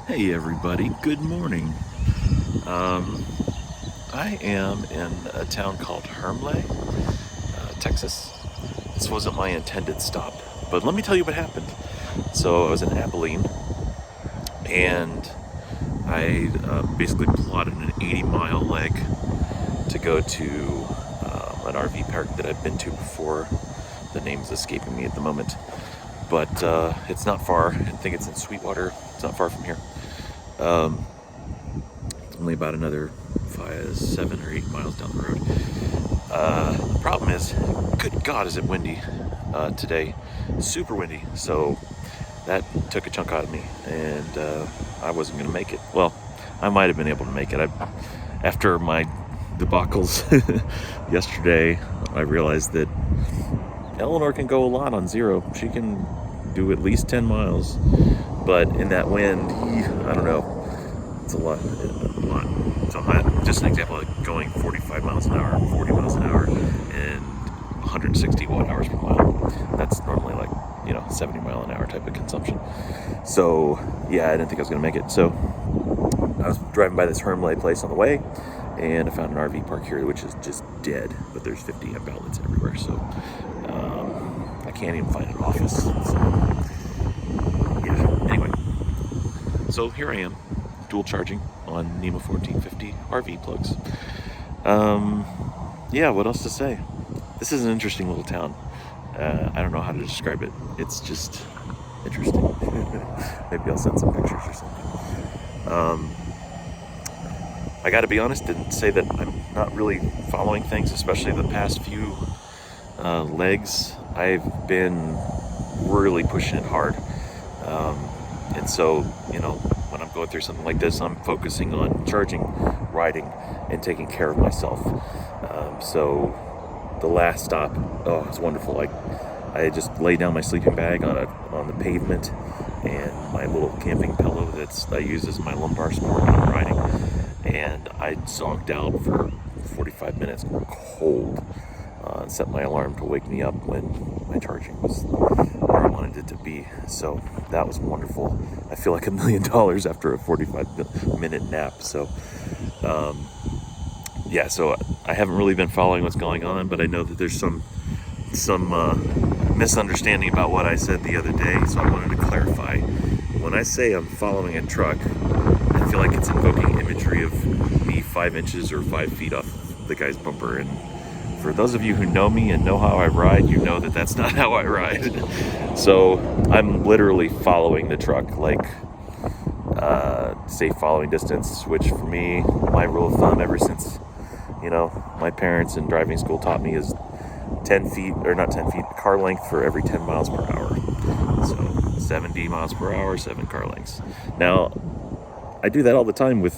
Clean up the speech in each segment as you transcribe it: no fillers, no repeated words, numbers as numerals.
Hey everybody, good morning. I am in a town called Hermleigh, Texas. This wasn't my intended stop, but let me tell you what happened. So I was in Abilene, and I basically plotted an 80-mile leg to go to an RV park that I've been to before. The name's escaping me at the moment, but it's not far. I think it's in Sweetwater. It's not far from here. Only about another 7 or 8 miles down the road. The problem is, good God, is it windy today? Super windy. So that took a chunk out of me, and I wasn't going to make it. Well, I might have been able to make it. After my debacles yesterday, I realized that Eleanor can go a lot on zero. She can do at least 10 miles, but in that wind, I don't know. It's a lot. So just an example, like going 45 miles an hour, 40 miles an hour, and 160 watt hours per mile. That's normally like, 70 mile an hour type of consumption. So yeah, I didn't think I was going to make it. So I was driving by this Hermleigh place on the way, and I found an RV park here, which is just dead, but there's 50 amp outlets everywhere. So I can't even find an office. So yeah, anyway. So here I am, dual charging on NEMA 1450 RV plugs. Yeah, what else to say? This is an interesting little town. I don't know how to describe it. It's just interesting. Maybe I'll send some pictures or something. I gotta be honest and say that I'm not really following things, especially the past few legs. I've been really pushing it hard. And so, when I'm going through something like this, I'm focusing on charging, riding, and taking care of myself. So the last stop, oh, it's wonderful. I just laid down my sleeping bag on the pavement, and my little camping pillow I use as my lumbar support when I'm riding. And I zonked out for 45 minutes, cold, and set my alarm to wake me up when my charging was where I wanted it to be. So that was wonderful. I feel like $1 million after a 45-minute nap. So yeah, so I haven't really been following what's going on, but I know that there's some misunderstanding about what I said the other day, so I wanted to clarify. When I say I'm following a truck, I feel like it's invoking imagery of me 5 inches or 5 feet off the guy's bumper. And for those of you who know me and know how I ride, you know that that's not how I ride. So I'm literally following the truck, like safe following distance, which for me, my rule of thumb ever since, my parents in driving school taught me is 10 feet, or not 10 feet, car length for every 10 miles per hour. So 70 miles per hour, 7 car lengths. Now, I do that all the time with,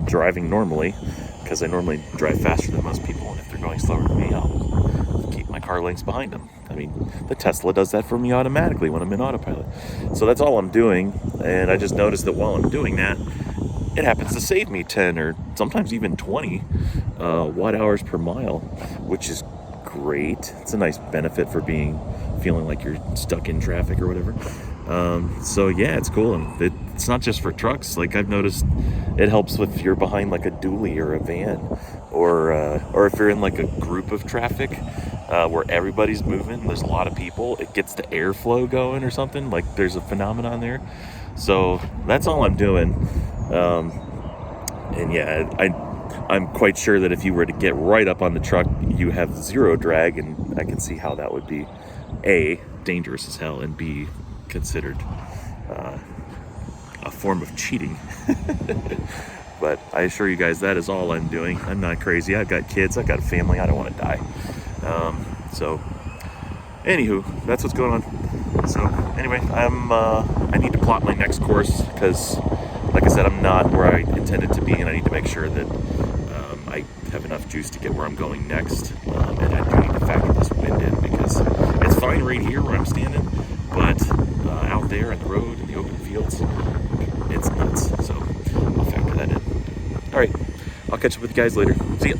driving normally, because I normally drive faster than most people, and if they're going slower than me, I'll keep my car lengths behind them. I mean, the Tesla does that for me automatically when I'm in autopilot. So that's all I'm doing, and I just noticed that while I'm doing that, it happens to save me 10 or sometimes even 20 watt hours per mile, which is great. It's a nice benefit for feeling like you're stuck in traffic or whatever. So yeah, it's cool, and it's not just for trucks. Like, I've noticed it helps if you're behind like a dually or a van, or if you're in like a group of traffic where everybody's moving, there's a lot of people, it gets the airflow going or something, like there's a phenomenon there. So that's all I'm doing. And yeah, I'm quite sure that if you were to get right up on the truck, you have zero drag, and I can see how that would be A, dangerous as hell, and B, considered a form of cheating. But I assure you guys, that is all I'm doing. I'm not crazy. I've got kids, I've got a family, I don't want to die. So anywho, that's what's going on. So anyway, I need to plot my next course, because like I said, I'm not where I intended to be, and I need to make sure that I have enough juice to get where I'm going next. And I do need to factor this wind in, because it's fine right here where I'm standing, but out there on the road in the open fields, it's nuts. So I'll factor that in. All right, I'll catch up with you guys later. See ya.